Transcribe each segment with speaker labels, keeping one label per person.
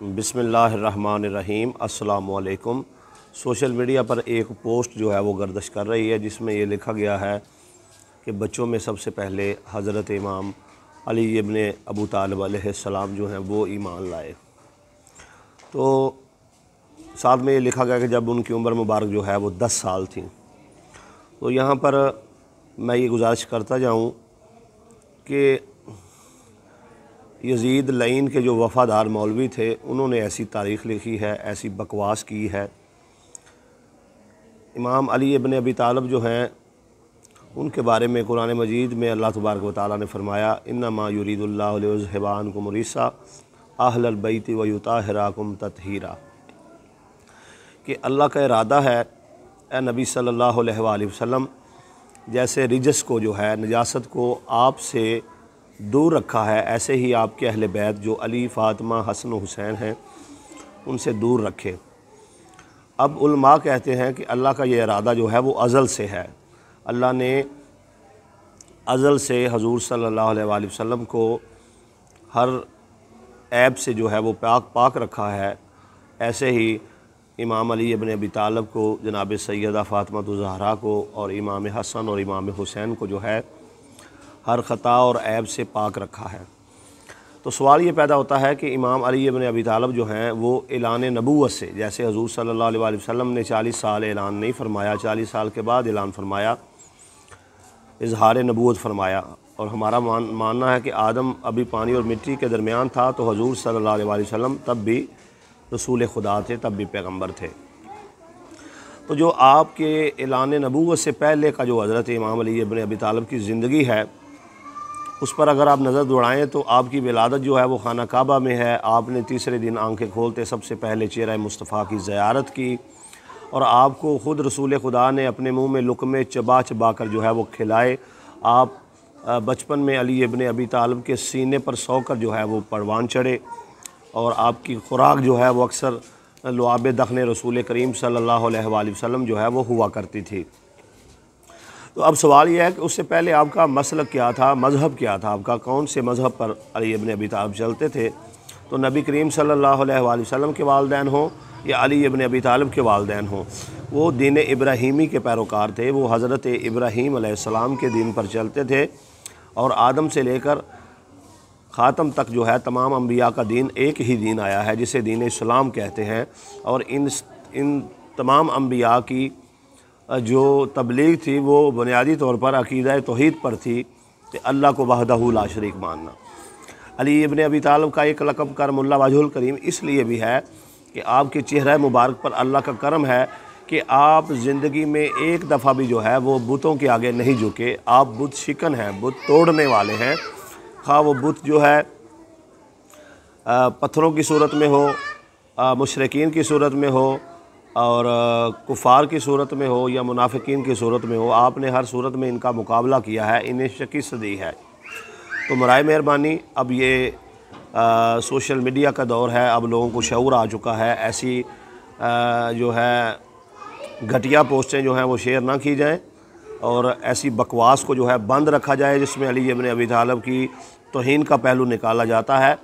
Speaker 1: बिस्मिल्लाहिर्रहमानिर्रहीम। अस्सलामुअलैकुम। Social media पर एक पोस्ट जो है वो गर्दिश कर रही है, जिसमें ये लिखा गया है कि बच्चों में सबसे पहले हज़रत इमाम अली इब्ने अबू तालिब अलैहिस्सलाम जो हैं वो ईमान लाए। तो साथ में ये लिखा गया कि जब उनकी उम्र मुबारक जो है वो 10 साल थी। तो यहाँ पर मैं ये गुजारिश करता जाऊँ कि यज़ीद लईन के जो वफ़ादार मौलवी थे, उन्होंने ऐसी तारीख़ लिखी है, ऐसी बकवास की है। इमाम अली इब्ने अबी तालिब जो हैं, उनके बारे में कुरान मजीद में अल्लाह तबारक व तआला ने फ़रमाया, इन्नमा युरीदुल्लाहु लियुज़हिबा अन्कुम रिज्सा अहलल बैति व युताहिराकुम तत्हीरा, कि अल्लाह का इरादा है ए नबी सल्लल्लाहु अलैहि वसल्लम, जैसे रिजस को जो है, नजासत को आपसे दूर रखा है, ऐसे ही आपके अहले बैत जो अली, फ़ातिमा, हसन हुसैन हैं, उनसे दूर रखे। अब उलमा कहते हैं कि अल्लाह का ये इरादा जो है वो अज़ल से है। अल्लाह ने अज़ल से हजूर सल्लल्लाहु अलैहि वसल्लम को हर ऐब से जो है वो पाक रखा है। ऐसे ही इमाम अली इब्ने अबी तालिब को, जनाब सैयदा फ़ातिमा ज़हरा को और इमाम हसन और इमाम हुसैन को जो है हर ख़ता और ऐब से पाक रखा है। तो सवाल ये पैदा होता है कि इमाम अली इब्ने अबी तालिब जो हैं वो ऐलान नबूवत से, जैसे हजूर सल्लल्लाहु अलैहि वसल्लम ने 40 साल ऐलान नहीं फरमाया, 40 साल के बाद ऐलान फरमाया, इजहार नबूवत फरमाया। और हमारा मानना है कि आदम अभी पानी और मिट्टी के दरमियान था, तो हजूर सल्लल्लाहु अलैहि वसल्लम तब भी रसूल खुदा थे, तब भी पैगम्बर थे। तो जो आपके ऐलान नबूवत से पहले का जो हज़रत इमाम अली इब्ने अबी तालिब की ज़िंदगी है, उस पर अगर आप नज़र दौड़ाएँ तो आपकी विलादत जो है वो खाना काबा में है। आपने तीसरे दिन आंखें खोलते सबसे पहले चेहरा मुस्तफ़ा की ज़ियारत की, और आपको ख़ुद रसूल खुदा ने अपने मुँह में लुक़मे चबा चबा कर जो है वो खिलाए। आप बचपन में अली इब्ने अबी तालिब के सीने पर सोकर जो है वो परवान चढ़े, और आपकी खुराक जो है वो अक्सर लुआब दखन रसूल करीम सल्लल्लाहु अलैहि वसल्लम जो है वो हुआ करती थी। तो अब सवाल यह है कि उससे पहले आपका मसलक क्या था, मज़हब क्या था, आपका कौन से मज़हब पर अली इब्ने अबी तालिब चलते थे। तो नबी करीम सल्लल्लाहु अलैहि वसल्लम के वालिदैन हों या अली इब्ने अबी तालिब के वालिदैन हों, वो दीन इब्राहीमी के पैरोकार थे। वो हज़रत इब्राहीम अलैहिस्सलाम के दीन पर चलते थे, और आदम से लेकर ख़ातम तक जो है तमाम अम्बिया का दीन एक ही दीन आया है, जिसे दीन इस्लाम कहते हैं। और इन तमाम अम्बिया की जो तबलीग थी वो बुनियादी तौर पर अक़ीदा तौहीद पर थी, कि अल्लाह को वहदहू ला शरीक मानना। अली इब्ने अबी तालिब का एक लक़ब करमुल्ला वजहुल करीम इसलिए भी है कि आपके चेहरा मुबारक पर अल्लाह का करम है कि आप ज़िंदगी में एक दफ़ा भी जो है वो बुतों के आगे नहीं झुके। आप बुत शिकन हैं, बुत तोड़ने वाले हैं, खा वो बुत जो है पत्थरों की सूरत में हो, मुशरिकीन की सूरत में हो, और कुफ़ार की सूरत में हो, या मुनाफिकीन की सूरत में हो। आपने हर सूरत में इनका मुकाबला किया है, इन्हें शिकस्त दी है। तो बराए मेहरबानी, अब ये सोशल मीडिया का दौर है, अब लोगों को शऊर आ चुका है। ऐसी जो है घटिया पोस्टें जो हैं वो शेयर ना की जाएं, और ऐसी बकवास को जो है बंद रखा जाए, जिसमें अली इब्ने अबी तालिब की तौहीन का पहलू निकाला जाता है।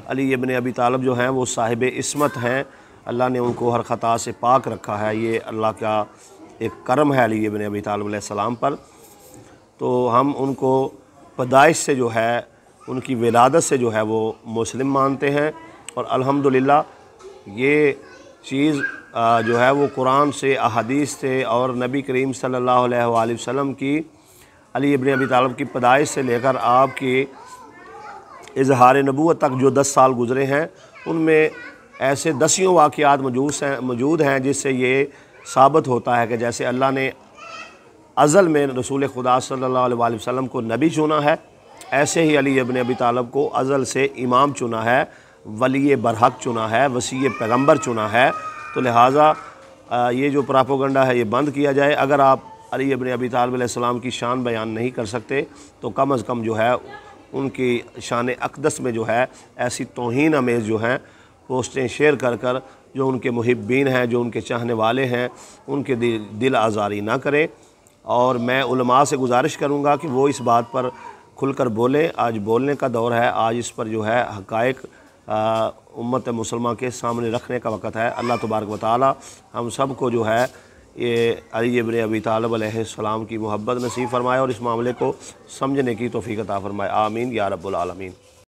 Speaker 1: अली इब्ने अबी तालिब जो हैं वो साहिब इस्मत हैं, अल्लाह ने उनको हर ख़ता से पाक रखा है। ये अल्लाह का एक करम है अली इब्ने अबी तालिब अलैहिस्सलाम पर। तो हम उनको पैदाइश से जो है, उनकी विलादत से जो है वो मुस्लिम मानते हैं, और अल्हम्दुलिल्लाह ये चीज़ जो है वो कुरान से, अहादीस से, और नबी करीम सल्लल्लाहु अलैहि वसल्लम की अली इब्ने अबी तालिब की पैदाइश से लेकर आपकी इजहार नबूवत तक जो 10 साल गुज़रे हैं, उनमें ऐसे दसियों वाक़यात मौजूद हैं जिससे ये साबित होता है कि जैसे अल्लाह ने अज़ल में रसूल खुदा सल्लल्लाहु अलैहि वसल्लम को नबी चुना है, ऐसे ही अली इब्ने अबी तालिब को अज़ल से इमाम चुना है, वली बरहक चुना है, वसी पैगम्बर चुना है। तो लिहाजा ये जो प्रोपेगेंडा है ये बंद किया जाए। अगर आप अली इब्ने अबी तालिब अलैहिस्सलाम की शान बयान नहीं कर सकते, तो कम अज़ कम जो है उनकी शान अक़दस में जो है ऐसी तौहीन अमेज़ जो हैं पोस्टें शेयर कर कर, जो उनके मुहिब्बीन हैं, जो उनके चाहने वाले हैं, उनके दिल आज़ारी ना करें। और मैं उलमा से गुजारिश करूँगा कि वो इस बात पर खुलकर बोलें। आज बोलने का दौर है, आज इस पर जो है हक़ाइक़ उम्मत मुसलमान के सामने रखने का वक़्त है। अल्लाह तबारक व तआला हम सब को जो है ये अली इब्न अबी तालिब अलैहिस्सलाम की मोहब्बत नसीब फरमाए और इस मामले को समझने की तौफीक अता फरमाए। आमीन या रब्बुल आलमीन।